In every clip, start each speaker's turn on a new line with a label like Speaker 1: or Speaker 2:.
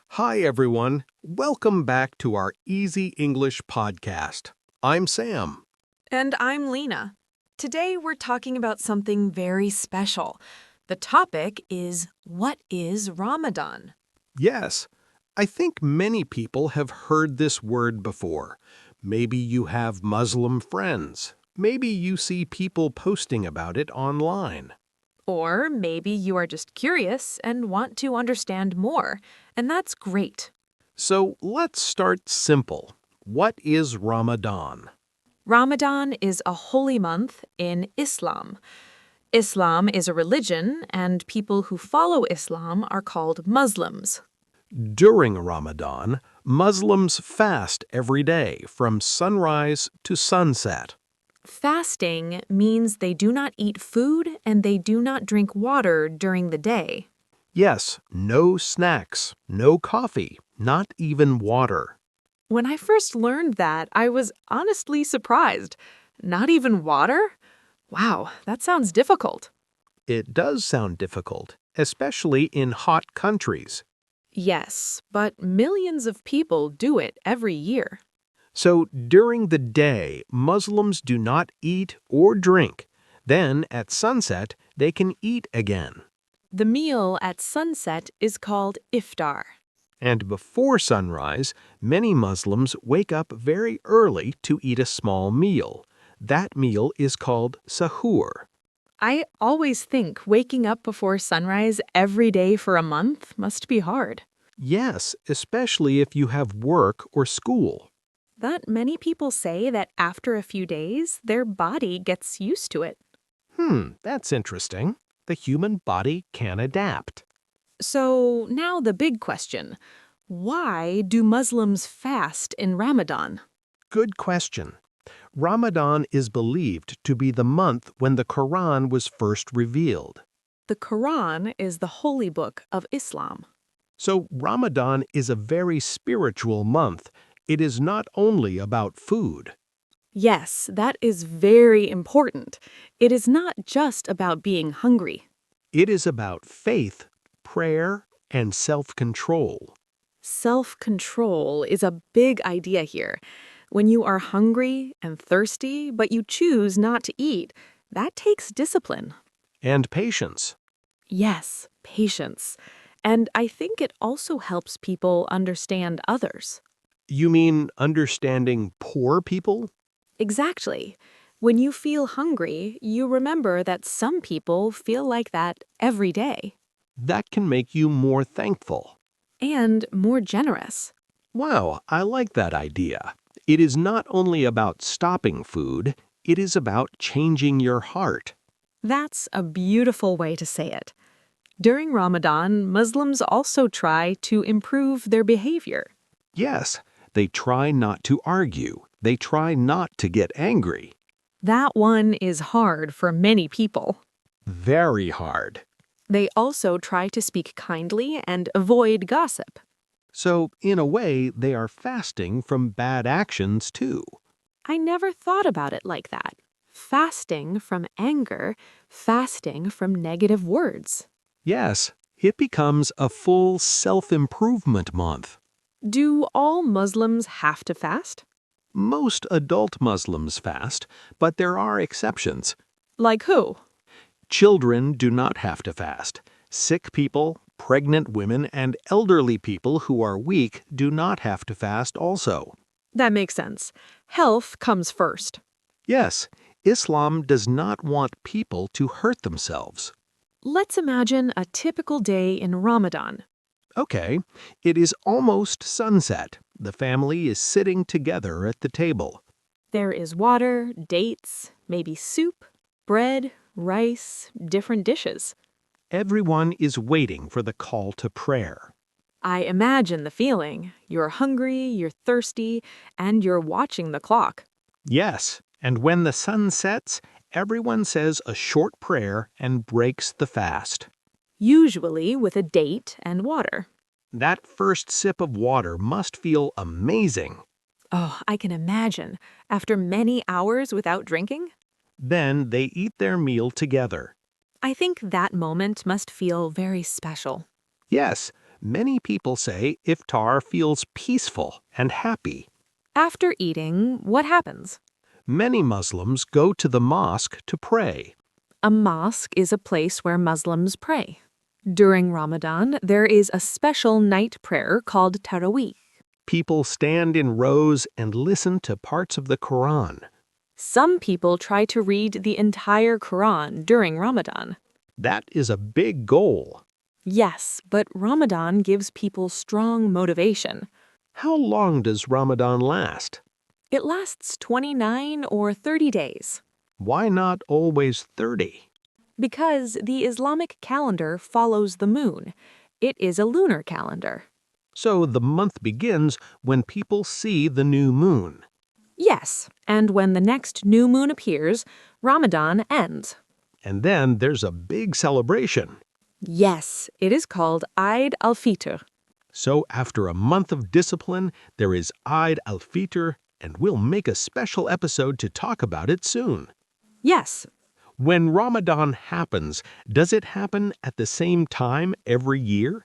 Speaker 1: Hi, everyone. Welcome back to our Easy English podcast. I'm Sam.
Speaker 2: And I'm Lena. Today we're talking about something very special. The topic is, what is Ramadan?
Speaker 1: Yes, I think many people have heard this word before. Maybe you have Muslim friends. Maybe you see people posting about it online.
Speaker 2: Or maybe you are just curious and want to understand more, and that's great.
Speaker 1: So let's start simple. What is Ramadan?
Speaker 2: Ramadan is a holy month in Islam. Islam is a religion, and people who follow Islam are called Muslims.
Speaker 1: During Ramadan, Muslims fast every day from sunrise to sunset.
Speaker 2: Fasting means they do not eat food and they do not drink water during the day.
Speaker 1: Yes, no snacks, no coffee, not even water.
Speaker 2: When I first learned that, I was honestly surprised. Not even water? Wow, that sounds difficult.
Speaker 1: It does sound difficult, especially in hot countries.
Speaker 2: Yes, but millions of people do it every year.
Speaker 1: So during the day, Muslims do not eat or drink. Then at sunset, they can eat again.
Speaker 2: The meal at sunset is called iftar.
Speaker 1: And before sunrise, many Muslims wake up very early to eat a small meal. That meal is called Suhoor.
Speaker 2: I always think waking up before sunrise every day for a month must be hard.
Speaker 1: Yes, especially if you have work or school.
Speaker 2: But many people say that after a few days, their body gets used to it.
Speaker 1: That's interesting. The human body can adapt.
Speaker 2: So now the big question. Why do Muslims fast in Ramadan?
Speaker 1: Good question. Ramadan is believed to be the month when the Quran was first revealed.
Speaker 2: The Quran is the holy book of Islam.
Speaker 1: So Ramadan is a very spiritual month. It is not only about food.
Speaker 2: Yes, that is very important. It is not just about being hungry.
Speaker 1: It is about faith, prayer, and self-control.
Speaker 2: Self-control is a big idea here. When you are hungry and thirsty, but you choose not to eat, that takes discipline.
Speaker 1: And patience.
Speaker 2: Yes, patience. And I think it also helps people understand others.
Speaker 1: You mean understanding poor people?
Speaker 2: Exactly. When you feel hungry, you remember that some people feel like that every day.
Speaker 1: That can make you more thankful.
Speaker 2: And more generous.
Speaker 1: Wow, I like that idea. It is not only about stopping food, it is about changing your heart.
Speaker 2: That's a beautiful way to say it. During Ramadan, Muslims also try to improve their behavior.
Speaker 1: Yes, they try not to argue. They try not to get angry.
Speaker 2: That one is hard for many people.
Speaker 1: Very hard.
Speaker 2: They also try to speak kindly and avoid gossip.
Speaker 1: So, in a way, they are fasting from bad actions too.
Speaker 2: I never thought about it like that. Fasting from anger, fasting from negative words.
Speaker 1: Yes, it becomes a full self-improvement month.
Speaker 2: Do all Muslims have to fast?
Speaker 1: Most adult Muslims fast, but there are exceptions.
Speaker 2: Like who?
Speaker 1: Children do not have to fast. Sick people, pregnant women, and elderly people who are weak do not have to fast also.
Speaker 2: That makes sense. Health comes first.
Speaker 1: Yes, Islam does not want people to hurt themselves.
Speaker 2: Let's imagine a typical day in Ramadan.
Speaker 1: Okay, it is almost sunset. The family is sitting together at the table.
Speaker 2: There is water, dates, maybe soup, bread, rice, different dishes.
Speaker 1: Everyone is waiting for the call to prayer.
Speaker 2: I imagine the feeling. You're hungry, you're thirsty, and you're watching the clock.
Speaker 1: Yes, and when the sun sets, everyone says a short prayer and breaks the fast.
Speaker 2: Usually with a date and water.
Speaker 1: That first sip of water must feel amazing.
Speaker 2: Oh, I can imagine. After many hours without drinking?
Speaker 1: Then they eat their meal together.
Speaker 2: I think that moment must feel very special.
Speaker 1: Yes, many people say iftar feels peaceful and happy.
Speaker 2: After eating, what happens?
Speaker 1: Many Muslims go to the mosque to pray.
Speaker 2: A mosque is a place where Muslims pray. During Ramadan, there is a special night prayer called Taraweeh.
Speaker 1: People stand in rows and listen to parts of the Quran.
Speaker 2: Some people try to read the entire Quran during Ramadan.
Speaker 1: That is a big goal.
Speaker 2: Yes, but Ramadan gives people strong motivation.
Speaker 1: How long does Ramadan last?
Speaker 2: It lasts 29 or 30 days.
Speaker 1: Why not always 30?
Speaker 2: Because the Islamic calendar follows the moon. It is a lunar calendar.
Speaker 1: So the month begins when people see the new moon.
Speaker 2: Yes, and when the next new moon appears, Ramadan ends.
Speaker 1: And then there's a big celebration.
Speaker 2: Yes, it is called Eid al-Fitr.
Speaker 1: So after a month of discipline, there is Eid al-Fitr, and we'll make a special episode to talk about it soon.
Speaker 2: Yes,
Speaker 1: When Ramadan happens, does it happen at the same time every year?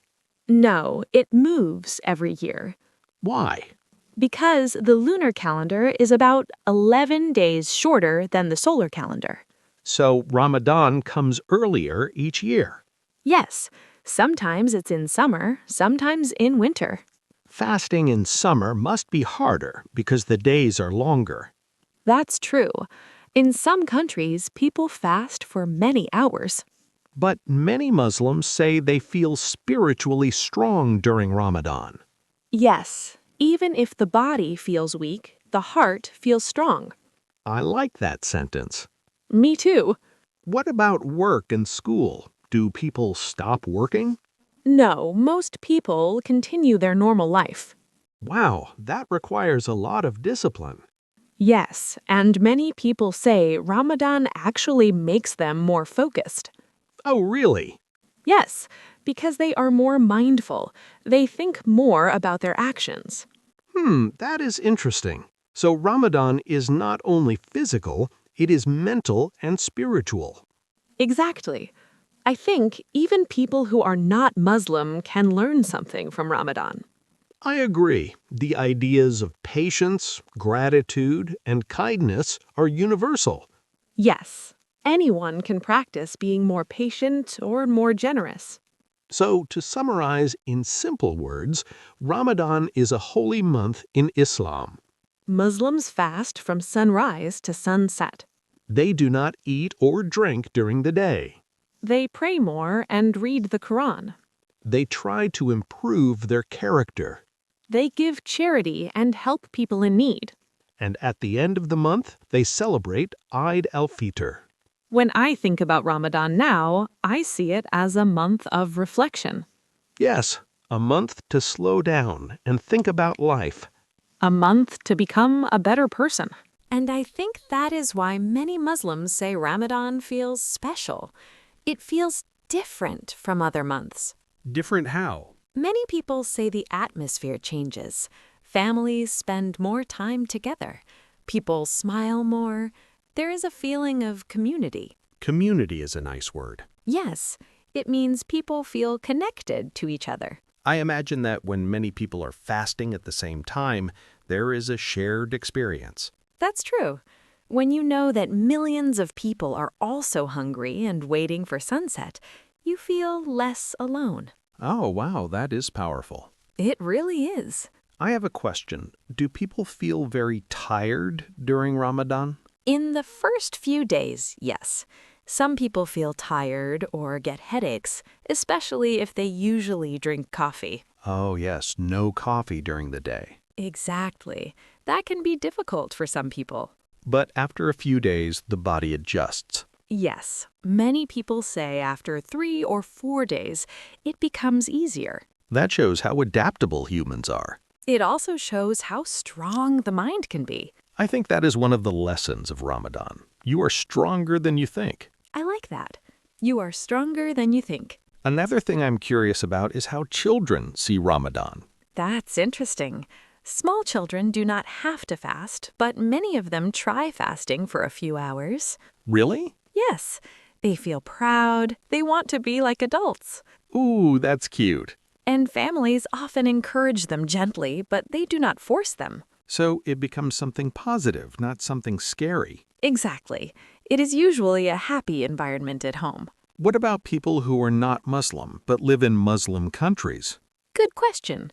Speaker 2: no, it moves every year.
Speaker 1: Why?
Speaker 2: Because the lunar calendar is about 11 days shorter than the solar calendar.
Speaker 1: So Ramadan comes earlier each year.
Speaker 2: Yes, sometimes it's in summer, sometimes in winter.
Speaker 1: Fasting in summer must be harder because the days are longer.
Speaker 2: That's true. In some countries, people fast for many hours.
Speaker 1: But many Muslims say they feel spiritually strong during Ramadan.
Speaker 2: Yes, even if the body feels weak, the heart feels strong.
Speaker 1: I like that sentence.
Speaker 2: Me too.
Speaker 1: What about work and school? Do people stop working?
Speaker 2: No, most people continue their normal life.
Speaker 1: Wow, that requires a lot of discipline.
Speaker 2: Yes, and many people say Ramadan actually makes them more focused.
Speaker 1: Oh, really?
Speaker 2: Yes, because they are more mindful. They think more about their actions.
Speaker 1: That is interesting. So Ramadan is not only physical, it is mental and spiritual.
Speaker 2: Exactly. I think even people who are not Muslim can learn something from Ramadan.
Speaker 1: I agree. The ideas of patience, gratitude, and kindness are universal.
Speaker 2: Yes, anyone can practice being more patient or more generous.
Speaker 1: So, to summarize in simple words, Ramadan is a holy month in Islam.
Speaker 2: Muslims fast from sunrise to sunset.
Speaker 1: They do not eat or drink during the day.
Speaker 2: They pray more and read the Quran.
Speaker 1: They try to improve their character.
Speaker 2: They give charity and help people in need.
Speaker 1: And at the end of the month, they celebrate Eid al-Fitr.
Speaker 2: When I think about Ramadan now, I see it as a month of reflection.
Speaker 1: Yes, a month to slow down and think about life.
Speaker 2: A month to become a better person. And I think that is why many Muslims say Ramadan feels special. It feels different from other months.
Speaker 1: Different how?
Speaker 2: Many people say the atmosphere changes. Families spend more time together. People smile more. There is a feeling of community.
Speaker 1: Community is a nice word.
Speaker 2: Yes, it means people feel connected to each other.
Speaker 1: I imagine that when many people are fasting at the same time, there is a shared experience.
Speaker 2: That's true. When you know that millions of people are also hungry and waiting for sunset, you feel less alone.
Speaker 1: Oh, wow, that is powerful.
Speaker 2: It really is.
Speaker 1: I have a question. Do people feel very tired during Ramadan?
Speaker 2: In the first few days, yes. Some people feel tired or get headaches, especially if they usually drink coffee.
Speaker 1: Oh, yes, no coffee during the day.
Speaker 2: Exactly. That can be difficult for some people.
Speaker 1: But after a few days, the body adjusts.
Speaker 2: Yes, many people say after 3 or 4 days, it becomes easier.
Speaker 1: That shows how adaptable humans are.
Speaker 2: It also shows how strong the mind can be.
Speaker 1: I think that is one of the lessons of Ramadan. You are stronger than you think.
Speaker 2: I like that. You are stronger than you think.
Speaker 1: Another thing I'm curious about is how children see Ramadan.
Speaker 2: That's interesting. Small children do not have to fast, but many of them try fasting for a few hours.
Speaker 1: Really?
Speaker 2: Yes, They feel proud. They want to be like adults.
Speaker 1: Ooh, that's cute.
Speaker 2: And families often encourage them gently, but they do not force them.
Speaker 1: So it becomes something positive, not something scary.
Speaker 2: Exactly. It is usually a happy environment at home.
Speaker 1: What about people who are not Muslim but live in Muslim countries?
Speaker 2: Good question.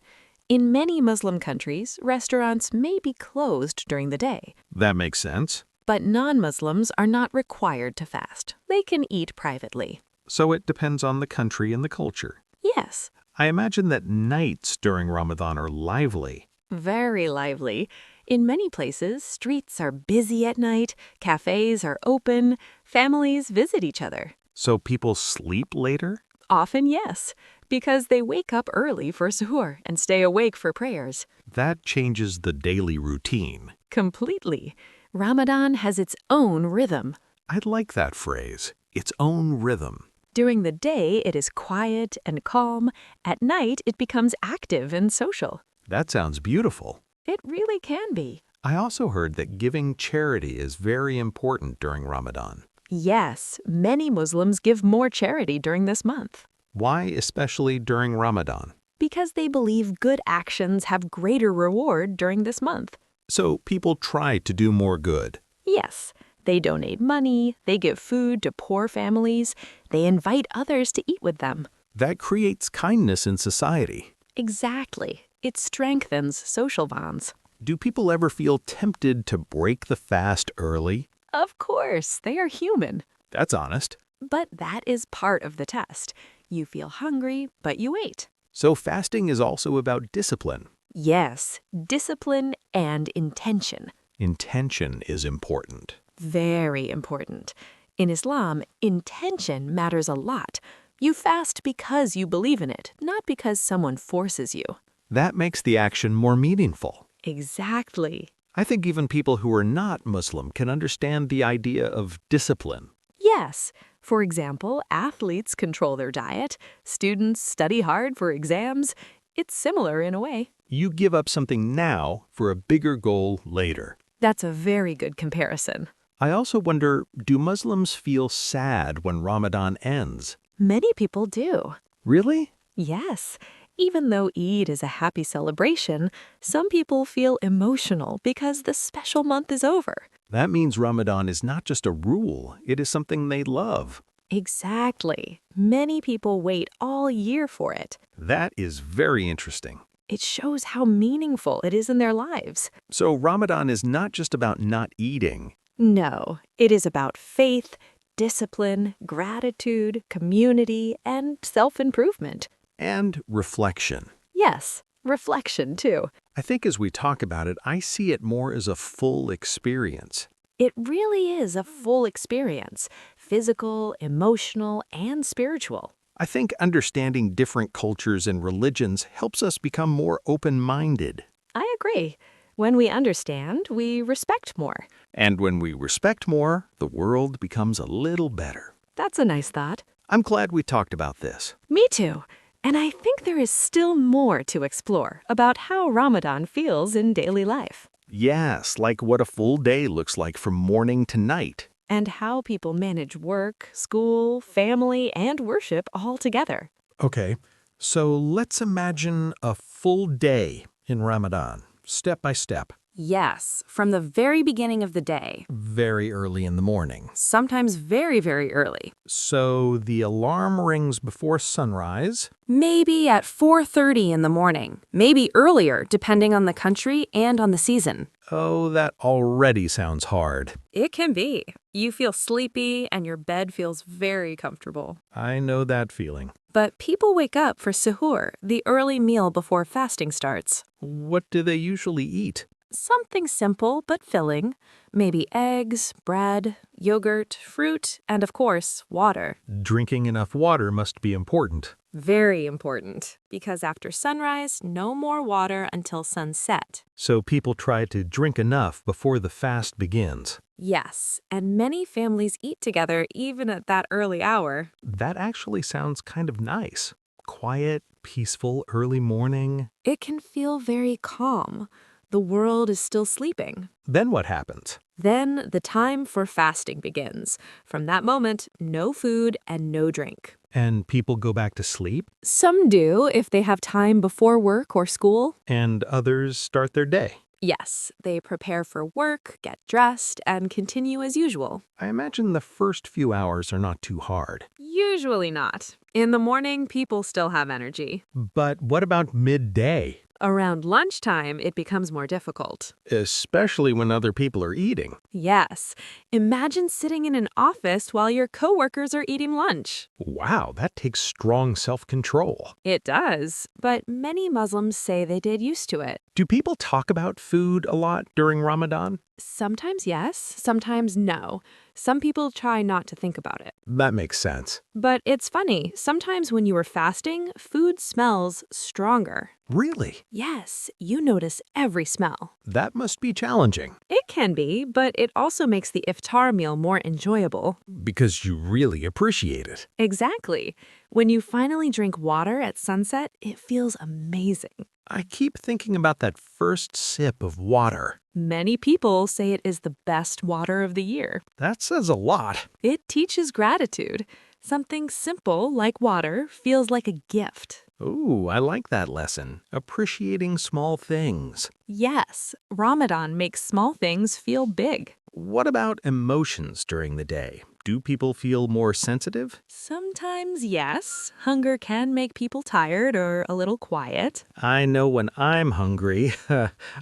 Speaker 2: In many Muslim countries, restaurants may be closed during the day.
Speaker 1: That makes sense.
Speaker 2: But non-Muslims are not required to fast. They can eat privately.
Speaker 1: So it depends on the country and the culture.
Speaker 2: Yes,
Speaker 1: I imagine that nights during Ramadan are lively.
Speaker 2: very lively. In many places, streets are busy at night, cafes are open, families visit each other.
Speaker 1: So people sleep later?
Speaker 2: Often, yes, because they wake up early for suhoor and stay awake for prayers.
Speaker 1: That changes the daily routine.
Speaker 2: Completely. Ramadan has its own rhythm.
Speaker 1: I like that phrase, its own rhythm.
Speaker 2: During the day, it is quiet and calm. At night, it becomes active and social.
Speaker 1: That sounds beautiful.
Speaker 2: It really can be.
Speaker 1: I also heard that giving charity is very important during Ramadan.
Speaker 2: Yes, many Muslims give more charity during this month
Speaker 1: Why especially during Ramadan?
Speaker 2: because they believe good actions have greater reward during this month.
Speaker 1: So people try to do more good.
Speaker 2: Yes, they donate money, they give food to poor families, they invite others to eat with them.
Speaker 1: That creates kindness in society.
Speaker 2: Exactly. It strengthens social bonds.
Speaker 1: Do people ever feel tempted to break the fast early?
Speaker 2: Of course, they are human.
Speaker 1: That's honest.
Speaker 2: But that is part of the test. You feel hungry, but you ate.
Speaker 1: So fasting is also about discipline.
Speaker 2: Yes, discipline and intention.
Speaker 1: Intention is important.
Speaker 2: Very important. In Islam, intention matters a lot. You fast because you believe in it, not because someone forces you.
Speaker 1: That makes the action more meaningful.
Speaker 2: Exactly.
Speaker 1: I think even people who are not Muslim can understand the idea of discipline.
Speaker 2: Yes. For example, athletes control their diet. Students study hard for exams. It's similar in a way.
Speaker 1: You give up something now for a bigger goal later.
Speaker 2: That's a very good comparison.
Speaker 1: I also wonder, do Muslims feel sad when Ramadan ends?
Speaker 2: Many people do.
Speaker 1: Really?
Speaker 2: Yes. Even though Eid is a happy celebration, some people feel emotional because the special month is over.
Speaker 1: That means Ramadan is not just a rule, it is something they love.
Speaker 2: Exactly. Many people wait all year for it.
Speaker 1: That is very interesting.
Speaker 2: It shows how meaningful it is in their lives.
Speaker 1: So Ramadan is not just about not eating.
Speaker 2: No, it is about faith, discipline, gratitude, community, and self-improvement.
Speaker 1: And reflection.
Speaker 2: Yes, reflection too.
Speaker 1: I think as we talk about it, I see it more as a full experience.
Speaker 2: It really is a full experience, physical, emotional, and spiritual.
Speaker 1: I think understanding different cultures and religions helps us become more open-minded.
Speaker 2: I agree. When we understand, we respect more.
Speaker 1: And when we respect more, the world becomes a little better.
Speaker 2: That's a nice thought.
Speaker 1: I'm glad we talked about this.
Speaker 2: Me too. And I think there is still more to explore about how Ramadan feels in daily life.
Speaker 1: Yes, like what a full day looks like from morning to night.
Speaker 2: And how people manage work, school, family, and worship all together.
Speaker 1: Okay, so let's imagine a full day in Ramadan, step by step.
Speaker 2: Yes, from the very beginning of the day.
Speaker 1: Very early in the morning.
Speaker 2: Sometimes very, very early.
Speaker 1: So the alarm rings before sunrise.
Speaker 2: Maybe at 4:30 in the morning. Maybe earlier, depending on the country and on the season.
Speaker 1: Oh, that already sounds hard.
Speaker 2: It can be. You feel sleepy and your bed feels very comfortable.
Speaker 1: I know that feeling.
Speaker 2: But people wake up for suhoor, the early meal before fasting starts.
Speaker 1: What do they usually eat?
Speaker 2: Something simple but filling. Maybe eggs, bread, yogurt, fruit, and of course, water.
Speaker 1: Drinking enough water must be important.
Speaker 2: Very important, because after sunrise, no more water until sunset.
Speaker 1: So people try to drink enough before the fast begins.
Speaker 2: Yes, and many families eat together even at that early hour.
Speaker 1: That actually sounds kind of nice. Quiet, peaceful, early morning.
Speaker 2: It can feel very calm. The world is still sleeping.
Speaker 1: Then what happens?
Speaker 2: Then the time for fasting begins. From that moment, no food and no drink.
Speaker 1: And people go back to sleep,
Speaker 2: Some do if they have time before work or school.
Speaker 1: and others start their day.
Speaker 2: Yes, they prepare for work, get dressed, and continue as usual.
Speaker 1: I imagine the first few hours are not too hard.
Speaker 2: Usually not. In the morning, people still have energy.
Speaker 1: But what about midday?
Speaker 2: Around lunchtime, it becomes more difficult.
Speaker 1: Especially when other people are eating.
Speaker 2: Yes. Imagine sitting in an office while your coworkers are eating lunch.
Speaker 1: Wow, that takes strong self-control.
Speaker 2: It does, but many Muslims say they did used to it.
Speaker 1: Do people talk about food a lot during Ramadan?
Speaker 2: Sometimes yes, sometimes no. Some people try not to think about it.
Speaker 1: That makes sense.
Speaker 2: But it's funny, sometimes when you are fasting, food smells stronger.
Speaker 1: Really?
Speaker 2: Yes, you notice every smell.
Speaker 1: That must be challenging.
Speaker 2: It can be, but it also makes the iftar meal more enjoyable.
Speaker 1: Because you really appreciate it.
Speaker 2: Exactly. When you finally drink water at sunset, it feels amazing.
Speaker 1: I keep thinking about that first sip of water.
Speaker 2: Many people say it is the best water of the year.
Speaker 1: That says a lot.
Speaker 2: It teaches gratitude. Something simple like water feels like a gift.
Speaker 1: Ooh, I like that lesson. Appreciating small things.
Speaker 2: Yes, Ramadan makes small things feel big.
Speaker 1: What about emotions during the day? Do people feel more sensitive?
Speaker 2: Sometimes, yes. Hunger can make people tired or a little quiet.
Speaker 1: I know when I'm hungry,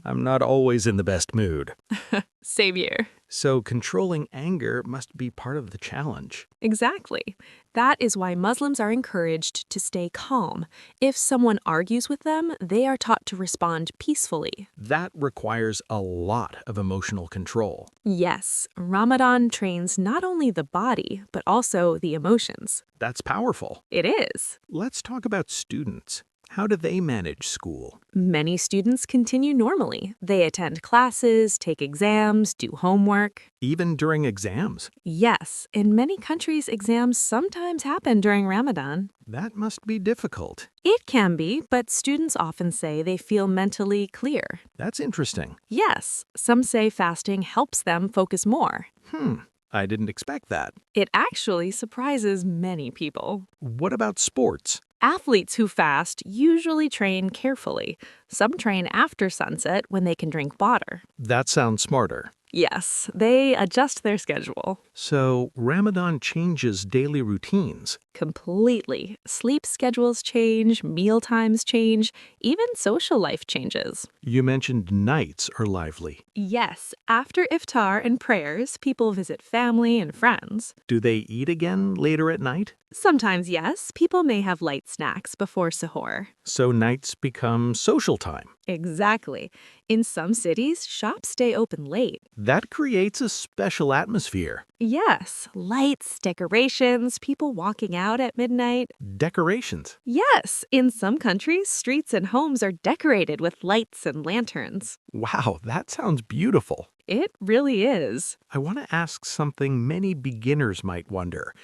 Speaker 1: I'm not always in the best mood.
Speaker 2: Same here.
Speaker 1: So controlling anger must be part of the challenge.
Speaker 2: Exactly. That is why Muslims are encouraged to stay calm. If someone argues with them, they are taught to respond peacefully.
Speaker 1: That requires a lot of emotional control.
Speaker 2: Yes, Ramadan trains not only the body, but also the emotions.
Speaker 1: That's powerful.
Speaker 2: It is.
Speaker 1: Let's talk about students. How do they manage school?
Speaker 2: Many students continue normally. They attend classes, take exams, do homework.
Speaker 1: Even during exams?
Speaker 2: Yes, in many countries, exams sometimes happen during Ramadan.
Speaker 1: That must be difficult.
Speaker 2: It can be, but students often say they feel mentally clear.
Speaker 1: That's interesting.
Speaker 2: Yes, some say fasting helps them focus more.
Speaker 1: I didn't expect that.
Speaker 2: It actually surprises many people.
Speaker 1: What about sports?
Speaker 2: Athletes who fast usually train carefully. Some train after sunset when they can drink water.
Speaker 1: That sounds smarter.
Speaker 2: Yes, they adjust their schedule.
Speaker 1: So, Ramadan changes daily routines.
Speaker 2: Completely. Sleep schedules change, meal times change, even social life changes.
Speaker 1: You mentioned nights are lively.
Speaker 2: Yes, after iftar and prayers, people visit family and friends.
Speaker 1: Do they eat again later at night?
Speaker 2: Sometimes, yes, people may have light snacks before suhoor.
Speaker 1: So nights become social time.
Speaker 2: Exactly. In some cities, shops stay open late.
Speaker 1: That creates a special atmosphere.
Speaker 2: Yes, lights, decorations, people walking out at midnight.
Speaker 1: Decorations.
Speaker 2: Yes, in some countries, streets and homes are decorated with lights and lanterns.
Speaker 1: Wow, that sounds beautiful.
Speaker 2: It really is.
Speaker 1: I want to ask something many beginners might wonder.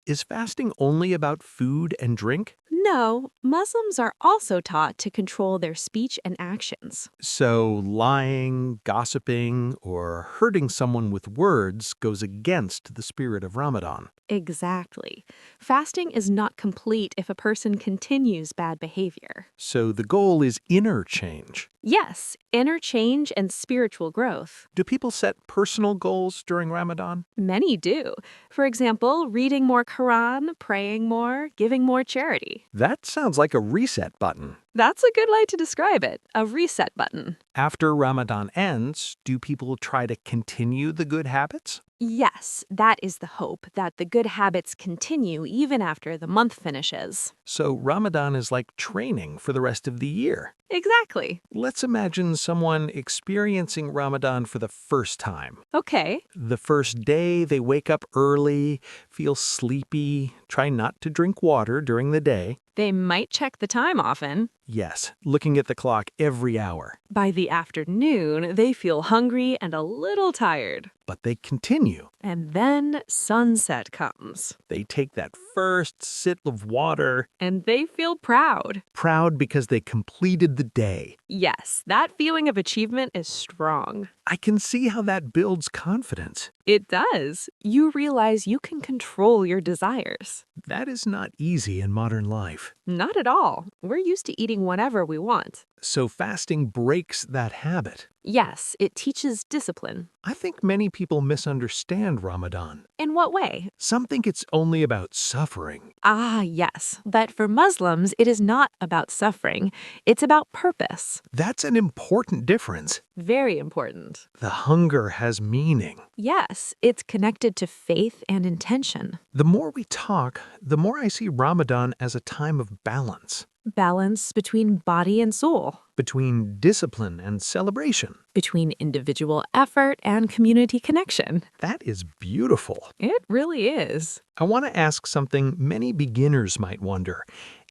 Speaker 1: Is fasting only about food and drink?
Speaker 2: No, Muslims are also taught to control their speech and actions.
Speaker 1: So lying, gossiping, or hurting someone with words goes against the spirit of Ramadan.
Speaker 2: Exactly. Fasting is not complete if a person continues bad behavior.
Speaker 1: So the goal is inner change.
Speaker 2: Yes, inner change and spiritual growth.
Speaker 1: Do people set personal goals during Ramadan?
Speaker 2: Many do. For example, reading more Quran, praying more, giving more charity.
Speaker 1: That sounds like a reset button.
Speaker 2: That's a good way to describe it, a reset button.
Speaker 1: After Ramadan ends, do people try to continue the good habits?
Speaker 2: Yes, that is the hope, that the good habits continue even after the month finishes.
Speaker 1: So Ramadan is like training for the rest of the year.
Speaker 2: Exactly.
Speaker 1: Let's imagine someone experiencing Ramadan for the first time.
Speaker 2: Okay.
Speaker 1: The first day, they wake up early, feel sleepy, try not to drink water during the day.
Speaker 2: They might check the time often.
Speaker 1: Yes, looking at the clock every hour.
Speaker 2: By the afternoon, they feel hungry and a little tired.
Speaker 1: But they continue.
Speaker 2: And then sunset comes.
Speaker 1: They take that first sip of water.
Speaker 2: And they feel proud.
Speaker 1: Proud because they completed the day.
Speaker 2: Yes, that feeling of achievement is strong.
Speaker 1: I can see how that builds confidence.
Speaker 2: It does. You realize you can control your desires.
Speaker 1: That is not easy in modern life.
Speaker 2: Not at all. We're used to eating whatever we want.
Speaker 1: So fasting breaks that habit.
Speaker 2: Yes, it teaches discipline.
Speaker 1: I think many people misunderstand Ramadan.
Speaker 2: In what way?
Speaker 1: Some think it's only about suffering.
Speaker 2: Ah, yes. But for Muslims, it is not about suffering. It's about purpose.
Speaker 1: That's an important difference.
Speaker 2: Very important.
Speaker 1: The hunger has meaning.
Speaker 2: Yes, it's connected to faith and intention.
Speaker 1: The more we talk, the more I see Ramadan as a time of balance.
Speaker 2: Balance between body and soul.
Speaker 1: Between discipline and celebration.
Speaker 2: Between individual effort and community connection.
Speaker 1: That is beautiful.
Speaker 2: It really is.
Speaker 1: I want to ask something many beginners might wonder.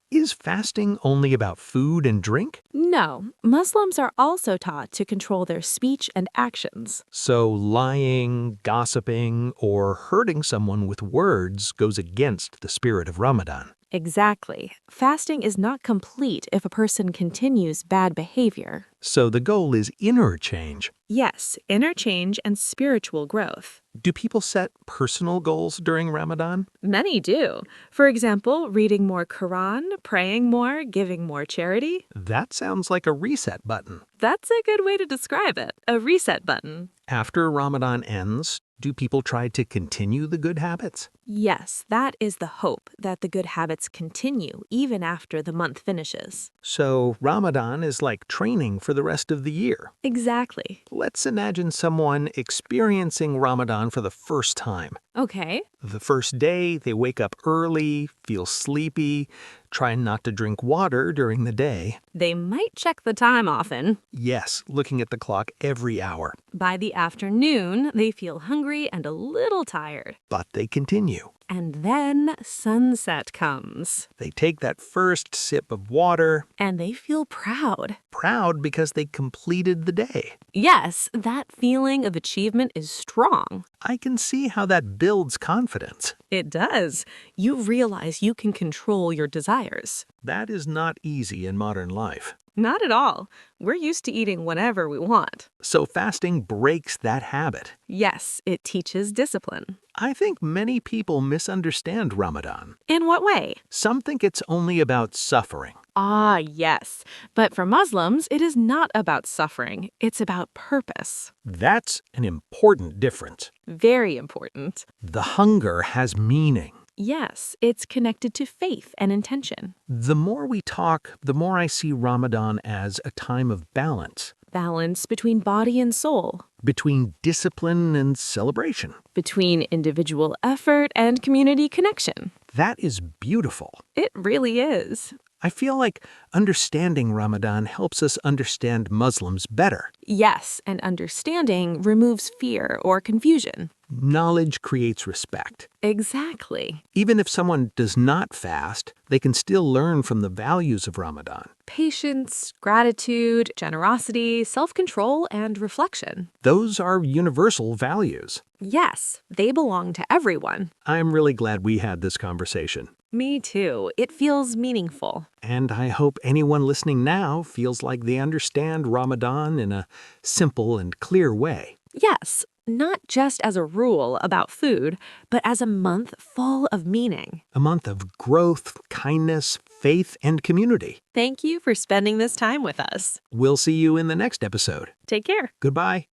Speaker 1: Is fasting only about food and drink?
Speaker 2: No, Muslims are also taught to control their speech and actions.
Speaker 1: So lying, gossiping, or hurting someone with words goes against the spirit of Ramadan.
Speaker 2: Exactly. Fasting is not complete if a person continues bad behavior.
Speaker 1: So the goal is inner change.
Speaker 2: Yes, inner change and spiritual growth.
Speaker 1: Do people set personal goals during Ramadan?
Speaker 2: Many do. For example, reading more Quran, praying more, giving more charity.
Speaker 1: That sounds like a reset button.
Speaker 2: That's a good way to describe it, a reset button.
Speaker 1: After Ramadan ends, do people try to continue the good habits?
Speaker 2: Yes, that is the hope, that the good habits continue even after the month finishes.
Speaker 1: So Ramadan is like training for the rest of the year.
Speaker 2: Exactly.
Speaker 1: Let's imagine someone experiencing Ramadan for the first time.
Speaker 2: Okay.
Speaker 1: The first day, they wake up early, feel sleepy, try not to drink water during the day.
Speaker 2: They might check the time often.
Speaker 1: Yes, looking at the clock every hour.
Speaker 2: By the afternoon, they feel hungry and a little tired.
Speaker 1: But they continue.
Speaker 2: And then sunset comes.
Speaker 1: They take that first sip of water.
Speaker 2: And they feel proud.
Speaker 1: Proud because they completed the day.
Speaker 2: Yes, that feeling of achievement is strong.
Speaker 1: I can see how that builds confidence.
Speaker 2: It does. You realize you can control your desires.
Speaker 1: That is not easy in modern life.
Speaker 2: Not at all. We're used to eating whatever we want.
Speaker 1: So fasting breaks that habit.
Speaker 2: Yes, it teaches discipline.
Speaker 1: I think many people misunderstand Ramadan.
Speaker 2: In what way?
Speaker 1: Some think it's only about suffering.
Speaker 2: Ah, yes. But for Muslims, it is not about suffering. It's about purpose.
Speaker 1: That's an important difference.
Speaker 2: Very important.
Speaker 1: The hunger has meaning.
Speaker 2: Yes, it's connected to faith and intention.
Speaker 1: The more we talk, the more I see Ramadan as a time of balance.
Speaker 2: Balance between body and soul.
Speaker 1: Between discipline and celebration.
Speaker 2: Between individual effort and community connection.
Speaker 1: That is beautiful.
Speaker 2: It really is.
Speaker 1: I feel like understanding Ramadan helps us understand Muslims better.
Speaker 2: Yes, and understanding removes fear or confusion.
Speaker 1: Knowledge creates respect.
Speaker 2: Exactly.
Speaker 1: Even if someone does not fast, they can still learn from the values of Ramadan.
Speaker 2: Patience, gratitude, generosity, self-control, and reflection.
Speaker 1: Those are universal values.
Speaker 2: Yes, they belong to everyone.
Speaker 1: I'm really glad we had this conversation.
Speaker 2: Me too. It feels meaningful.
Speaker 1: And I hope anyone listening now feels like they understand Ramadan in a simple and clear way.
Speaker 2: Yes, not just as a rule about food, but as a month full of meaning.
Speaker 1: A month of growth, kindness, faith, and community.
Speaker 2: Thank you for spending this time with us.
Speaker 1: We'll see you in the next episode.
Speaker 2: Take care.
Speaker 1: Goodbye.